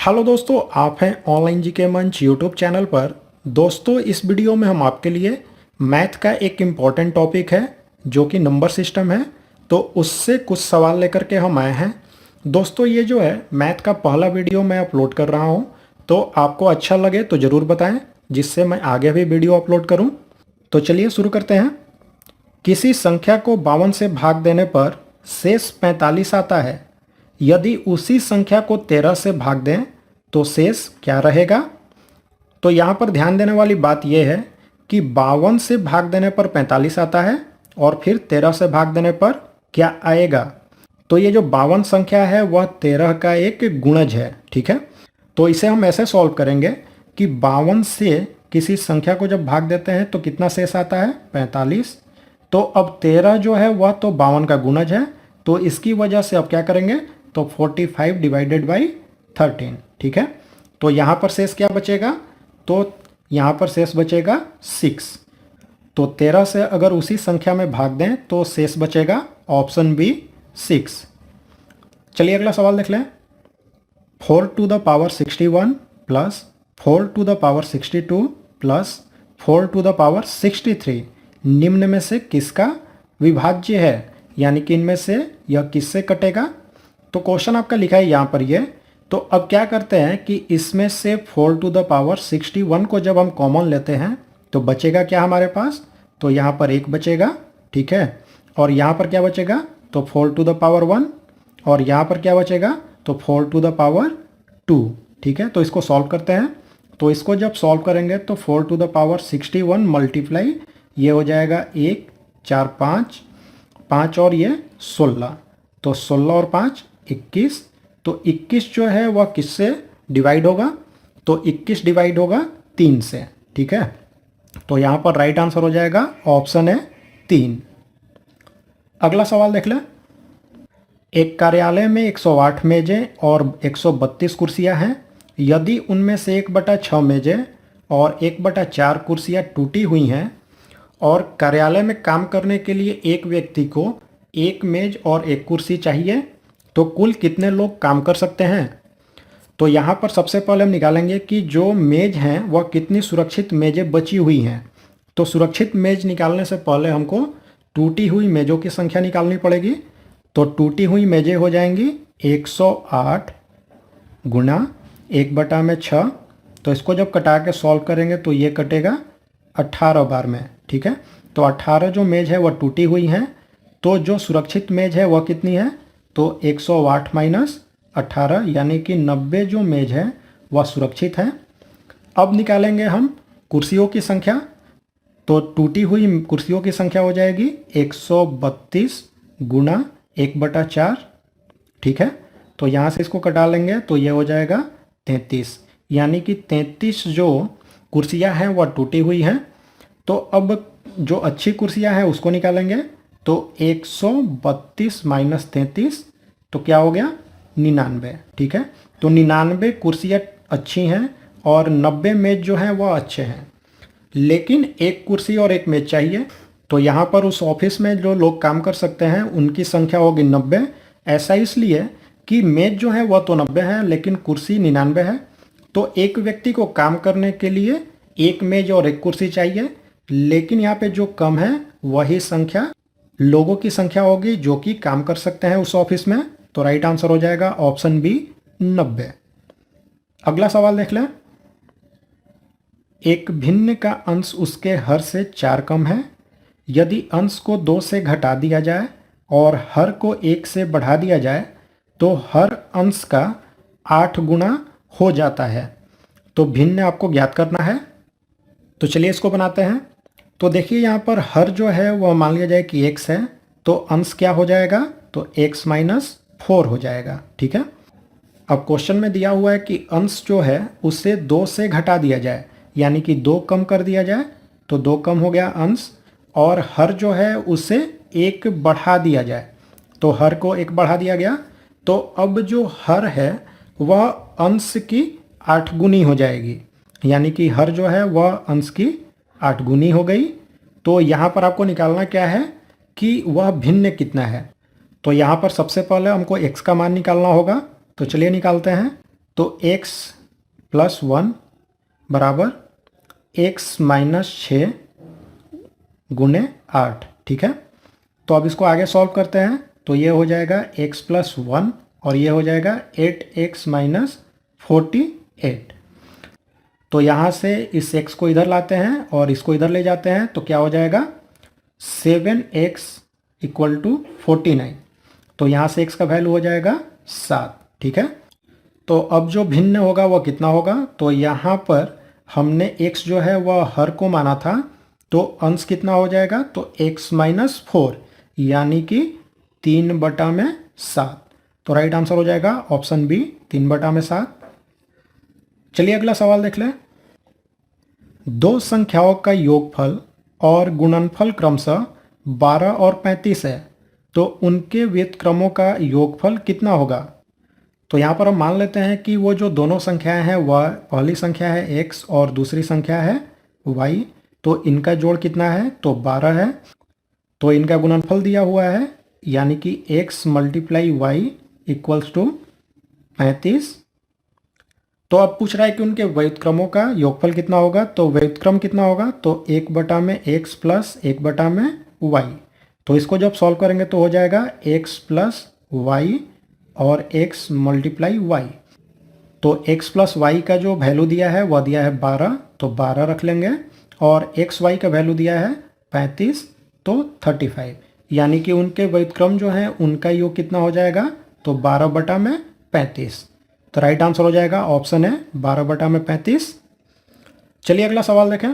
Hello दोस्तों, आप हैं ऑनलाइन जीके मंच यूट्यूब चैनल पर। दोस्तों, इस वीडियो में हम आपके लिए मैथ का एक इम्पॉर्टेंट टॉपिक है जो कि नंबर सिस्टम है, तो उससे कुछ सवाल लेकर के हम आए हैं। दोस्तों, ये जो है मैथ का पहला वीडियो मैं अपलोड कर रहा हूँ, तो आपको अच्छा लगे तो ज़रूर बताएं, जिससे मैं आगे भी वीडियो अपलोड करूँ। तो चलिए शुरू करते हैं। किसी संख्या को 52 से भाग देने पर शेष 45 आता है। यदि उसी संख्या को 13 से भाग दें तो शेष क्या रहेगा? तो यहाँ पर ध्यान देने वाली बात यह है कि 52 से भाग देने पर 45 आता है और फिर 13 से भाग देने पर क्या आएगा। तो ये जो 52 संख्या है वह 13 का एक गुणज है, ठीक है। तो इसे हम ऐसे सॉल्व करेंगे कि 52 से किसी संख्या को जब भाग देते हैं तो कितना शेष आता है? 45। तो अब 13 जो है वह तो 52 का गुणज है, तो इसकी वजह से अब क्या करेंगे, तो 45 डिवाइडेड बाई 13, ठीक है। तो यहाँ पर शेष क्या बचेगा? तो यहाँ पर शेष बचेगा 6। तो 13 से अगर उसी संख्या में भाग दें तो शेष बचेगा ऑप्शन बी 6। चलिए अगला सवाल देख लें। 4 to the power 61 plus 4 to the power 62 plus 4 to the power 63 निम्न में से किसका विभाज्य है? यानी कि इनमें से यह किससे कटेगा? तो क्वेश्चन आपका लिखा है यहाँ पर ये। तो अब क्या करते हैं कि इसमें से 4 टू द पावर 61 को जब हम कॉमन लेते हैं तो बचेगा क्या हमारे पास? तो यहाँ पर 1 बचेगा, ठीक है। और यहाँ पर क्या बचेगा? तो 4 टू द पावर 1। और यहाँ पर क्या बचेगा? तो 4 टू द पावर 2, ठीक है। तो इसको सॉल्व करते हैं। तो इसको जब सॉल्व करेंगे तो 4 टू द पावर 61 मल्टीप्लाई ये हो जाएगा 1 4 5 5 और ये 16। तो 16 और 5 21। तो 21 जो है वह किससे डिवाइड होगा? तो 21 डिवाइड होगा 3 से, ठीक है। तो यहाँ पर राइट आंसर हो जाएगा ऑप्शन है 3। अगला सवाल देख लें। एक कार्यालय में 108 मेजें और 132 कुर्सियां हैं। यदि उनमें से 1/6 मेजें और 1/4 कुर्सियां टूटी हुई हैं और कार्यालय में काम करने के लिए एक व्यक्ति को एक मेज और एक कुर्सी चाहिए, तो कुल कितने लोग काम कर सकते हैं? तो यहाँ पर सबसे पहले हम निकालेंगे कि जो मेज हैं वह कितनी सुरक्षित मेजें बची हुई हैं। तो सुरक्षित मेज निकालने से पहले हमको टूटी हुई मेज़ों की संख्या निकालनी पड़ेगी। तो टूटी हुई मेजें हो जाएंगी 108 गुना 1/6। तो इसको जब कटा के सॉल्व करेंगे तो ये कटेगा 18 बार में, ठीक है। तो 18 जो मेज है वह टूटी हुई हैं। तो जो सुरक्षित मेज है वह कितनी है? तो 108 माइनस 18 यानी कि 90 जो मेज है वह सुरक्षित है। अब निकालेंगे हम कुर्सियों की संख्या। तो टूटी हुई कुर्सियों की संख्या हो जाएगी 132 गुना 1/4, ठीक है। तो यहाँ से इसको कटा लेंगे तो ये हो जाएगा 33, यानी कि 33 जो कुर्सियाँ हैं वह टूटी हुई हैं। तो अब जो अच्छी कुर्सियाँ हैं उसको निकालेंगे। तो 132 माइनस 33 तो क्या हो गया? 99, ठीक है। तो 99 कुर्सियाँ अच्छी हैं और 90 मेज जो हैं वह अच्छे हैं, लेकिन एक कुर्सी और एक मेज चाहिए। तो यहाँ पर उस ऑफिस में जो लोग काम कर सकते हैं उनकी संख्या होगी 90। ऐसा इसलिए कि मेज जो है वह तो 90 है लेकिन कुर्सी 99 है। तो एक व्यक्ति को काम करने के लिए एक मेज और एक कुर्सी चाहिए, लेकिन यहाँ पे जो कम है वही संख्या लोगों की संख्या होगी जो कि काम कर सकते हैं उस ऑफिस में। तो राइट आंसर हो जाएगा ऑप्शन बी 90। अगला सवाल देख लें। एक भिन्न का अंश उसके हर से 4 कम है। यदि अंश को 2 से घटा दिया जाए और हर को 1 से बढ़ा दिया जाए तो हर अंश का 8 गुना हो जाता है। तो भिन्न आपको ज्ञात करना है। तो चलिए इसको बनाते हैं। तो देखिए यहाँ पर हर जो है वह मान लिया जाए कि x है, तो अंश क्या हो जाएगा? तो x माइनस 4 हो जाएगा, ठीक है। अब क्वेश्चन में दिया हुआ है कि अंश जो है उसे 2 से घटा दिया जाए, यानी कि 2 कम कर दिया जाए। तो 2 कम हो गया अंश, और हर जो है उसे 1 बढ़ा दिया जाए। तो हर को 1 बढ़ा दिया गया। तो अब जो हर है वह अंश की 8 गुनी हो जाएगी, यानी कि हर जो है वह अंश की 8 गुनी हो गई। तो यहाँ पर आपको निकालना क्या है कि वह भिन्न कितना है। तो यहाँ पर सबसे पहले हमको x का मान निकालना होगा। तो चलिए निकालते हैं। तो x प्लस 1 बराबर x माइनस 6 गुने 8। ठीक है, तो अब इसको आगे सॉल्व करते हैं। तो ये हो जाएगा x प्लस 1 और ये हो जाएगा 8x माइनस 48। तो यहाँ से इस x को इधर लाते हैं और इसको इधर ले जाते हैं, तो क्या हो जाएगा 7x इक्वल टू 49। तो यहाँ से x का वैल्यू हो जाएगा 7। ठीक है, तो अब जो भिन्न होगा वह कितना होगा, तो यहाँ पर हमने x जो है वह हर को माना था, तो अंश कितना हो जाएगा, तो x माइनस 4 यानी कि 3/7। तो राइट आंसर हो जाएगा ऑप्शन बी 3/7। चलिए अगला सवाल देख लें। दो संख्याओं का योगफल और गुणनफल क्रमशः 12 और 35 है, तो उनके व्युत्क्रमों का योगफल कितना होगा। तो यहाँ पर हम मान लेते हैं कि वो जो दोनों संख्याएं हैं वह पहली संख्या है x और दूसरी संख्या है y, तो इनका जोड़ कितना है, तो 12 है। तो इनका गुणनफल दिया हुआ है यानी कि x multiply y equals to 35। तो अब पूछ रहा है कि उनके व्युत्क्रमों का योगफल कितना होगा। तो व्युत्क्रम कितना होगा, तो 1/x प्लस 1/y। तो इसको जब सॉल्व करेंगे तो हो जाएगा x प्लस वाई और x मल्टीप्लाई वाई। तो x प्लस वाई का जो वैल्यू दिया है वह दिया है 12, तो 12 रख लेंगे, और एक्स वाई का वैल्यू दिया है 35, तो 35। यानी कि उनके व्युत्क्रम जो हैं उनका योग कितना हो जाएगा, तो 12/35। तो राइट आंसर हो जाएगा ऑप्शन है 12/35। चलिए अगला सवाल देखें।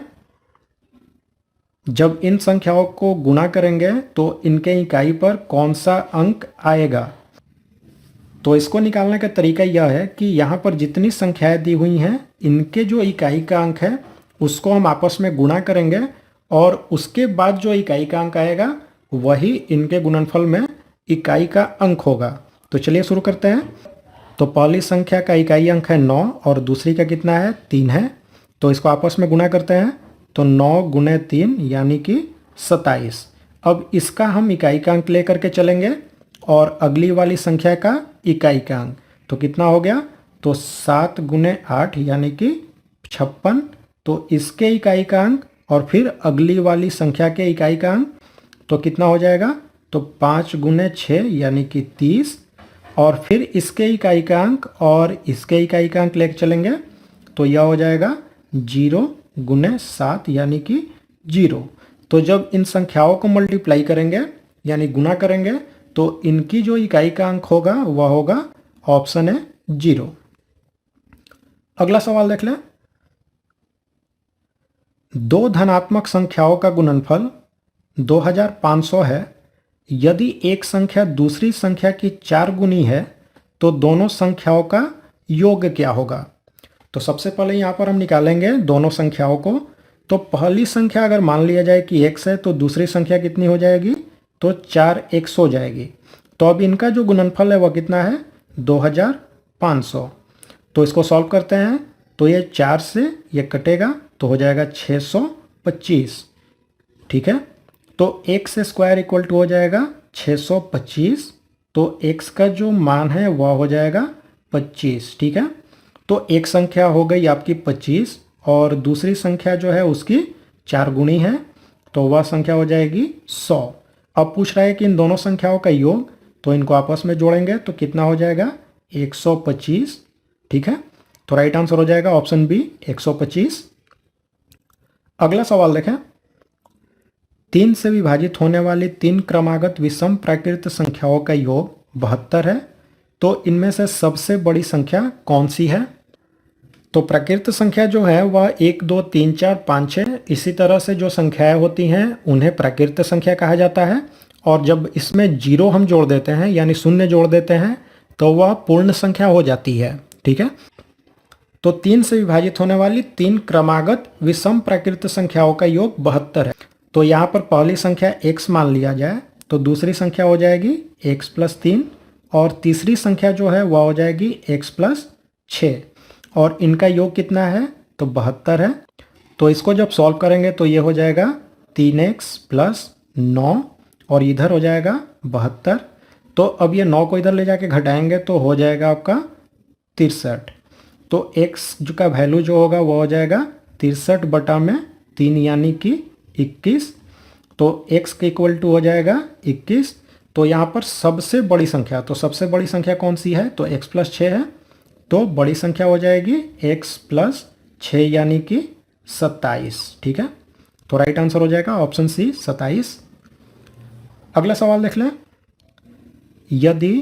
जब इन संख्याओं को गुणा करेंगे तो इनके इकाई पर कौन सा अंक आएगा। तो इसको निकालने का तरीका यह है कि यहाँ पर जितनी संख्याएं दी हुई हैं इनके जो इकाई का अंक है उसको हम आपस में गुणा करेंगे, और उसके बाद जो इकाई का अंक आएगा वही इनके गुणनफल में इकाई का अंक होगा। तो चलिए शुरू करते हैं। तो पहली संख्या का इकाई अंक है 9 और दूसरी का कितना है, 3 है। तो इसको आपस में गुणा करते हैं, तो 9 गुणे 3 यानी कि 27। अब इसका हम इकाई का अंक लेकर के चलेंगे और अगली वाली संख्या का इकाई का अंक, तो कितना हो गया, तो 7 गुणे 8 यानी कि 56। तो इसके इकाई का अंक और फिर अगली वाली संख्या के इकाई का अंक, तो कितना हो जाएगा, तो 5 गुणे 6 यानी कि 30। और फिर इसके इकाई का अंक और इसके इकाई का अंक लेकर चलेंगे, तो यह हो जाएगा 0 गुणे 7 यानी कि 0। तो जब इन संख्याओं को मल्टीप्लाई करेंगे यानी गुणा करेंगे तो इनकी जो इकाई का अंक होगा वह होगा ऑप्शन है 0। अगला सवाल देख लें। दो धनात्मक संख्याओं का गुणनफल 2500 है। यदि एक संख्या दूसरी संख्या की 4 गुनी है तो दोनों संख्याओं का योग क्या होगा। तो सबसे पहले यहाँ पर हम निकालेंगे दोनों संख्याओं को। तो पहली संख्या अगर मान लिया जाए कि x है तो दूसरी संख्या कितनी हो जाएगी, तो 4x हो जाएगी। तो अब इनका जो गुणनफल है वह कितना है, 2500। तो इसको सॉल्व करते हैं, तो ये 4 से ये कटेगा तो हो जाएगा 625। ठीक है, तो x स्क्वायर इक्वल टू हो जाएगा 625। तो x का जो मान है वह हो जाएगा 25। ठीक है, तो एक संख्या हो गई आपकी 25 और दूसरी संख्या जो है उसकी 4 गुनी है, तो वह संख्या हो जाएगी 100। अब पूछ रहा है कि इन दोनों संख्याओं का योग, तो इनको आपस में जोड़ेंगे तो कितना हो जाएगा, 125। ठीक है, तो राइट आंसर हो जाएगा ऑप्शन बी 125। अगला सवाल देखें। 3 से विभाजित होने वाली 3 क्रमागत विषम प्राकृत संख्याओं का योग 72 है। तो इनमें से सबसे बड़ी संख्या कौन सी है। तो प्राकृत संख्या जो है वह 1 2 3 4 5 6 इसी तरह से जो संख्याएं होती हैं उन्हें प्राकृत संख्या कहा जाता है। और जब इसमें 0 हम जोड़ देते हैं यानी शून्य जोड़ देते हैं तो वह पूर्ण संख्या हो जाती है। ठीक है, तो 3 से विभाजित होने वाली 3 क्रमागत विषम प्राकृत संख्याओं का योग 72 है। तो यहाँ पर पहली संख्या x मान लिया जाए तो दूसरी संख्या हो जाएगी x प्लस 3 और तीसरी संख्या जो है वह हो जाएगी x प्लस 6 और इनका योग कितना है, तो 72 है। तो इसको जब सॉल्व करेंगे तो ये हो जाएगा 3x प्लस 9 और इधर हो जाएगा 72। तो अब ये 9 को इधर ले जाके घटाएंगे तो हो जाएगा आपका 63। तो एक्स जो का वैल्यू जो होगा वो हो जाएगा 63/3 यानी कि 21। तो एक्स के इक्वल टू हो जाएगा 21। तो यहाँ पर सबसे बड़ी संख्या, तो सबसे बड़ी संख्या कौन सी है, तो x + 6 है। तो बड़ी संख्या हो जाएगी x + 6 यानी कि 27। ठीक है, तो राइट आंसर हो जाएगा ऑप्शन सी 27। अगला सवाल देख लें। यदि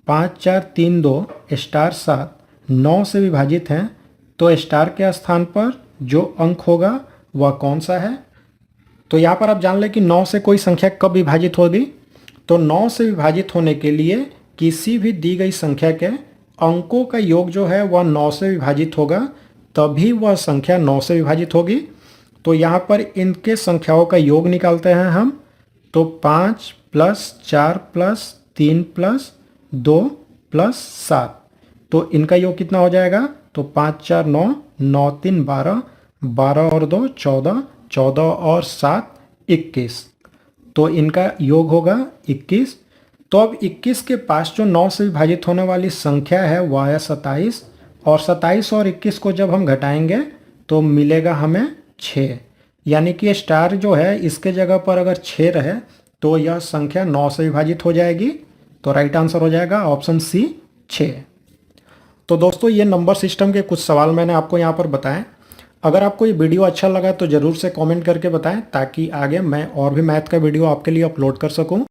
5 4 3 2 स्टार 7 9 से विभाजित हैं तो स्टार के स्थान पर जो अंक होगा वह कौन सा है। तो यहाँ पर आप जान लें कि 9 से कोई संख्या कब विभाजित होगी। तो 9 से विभाजित होने के लिए किसी भी दी गई संख्या के अंकों का योग जो है वह 9 से विभाजित होगा, तभी वह संख्या 9 से विभाजित होगी। तो यहाँ पर इनके संख्याओं का योग निकालते हैं हम। तो 5 + 4 + 3 + 2 + 7, तो इनका योग कितना हो जाएगा, तो 5 4 9, 9 3 12, 12 और 2 14, 14 और 7 21, तो इनका योग होगा 21। तो अब 21 के पास जो 9 से विभाजित होने वाली संख्या है वह है 27, और 27 और 21 को जब हम घटाएंगे तो मिलेगा हमें 6, यानी कि स्टार जो है इसके जगह पर अगर 6 रहे तो यह संख्या 9 से विभाजित हो जाएगी। तो राइट आंसर हो जाएगा ऑप्शन सी 6। तो दोस्तों ये नंबर सिस्टम के कुछ सवाल मैंने आपको यहाँ पर बताएं। अगर आपको ये वीडियो अच्छा लगा तो ज़रूर से कमेंट करके बताएं, ताकि आगे मैं और भी मैथ का वीडियो आपके लिए अपलोड कर सकूं।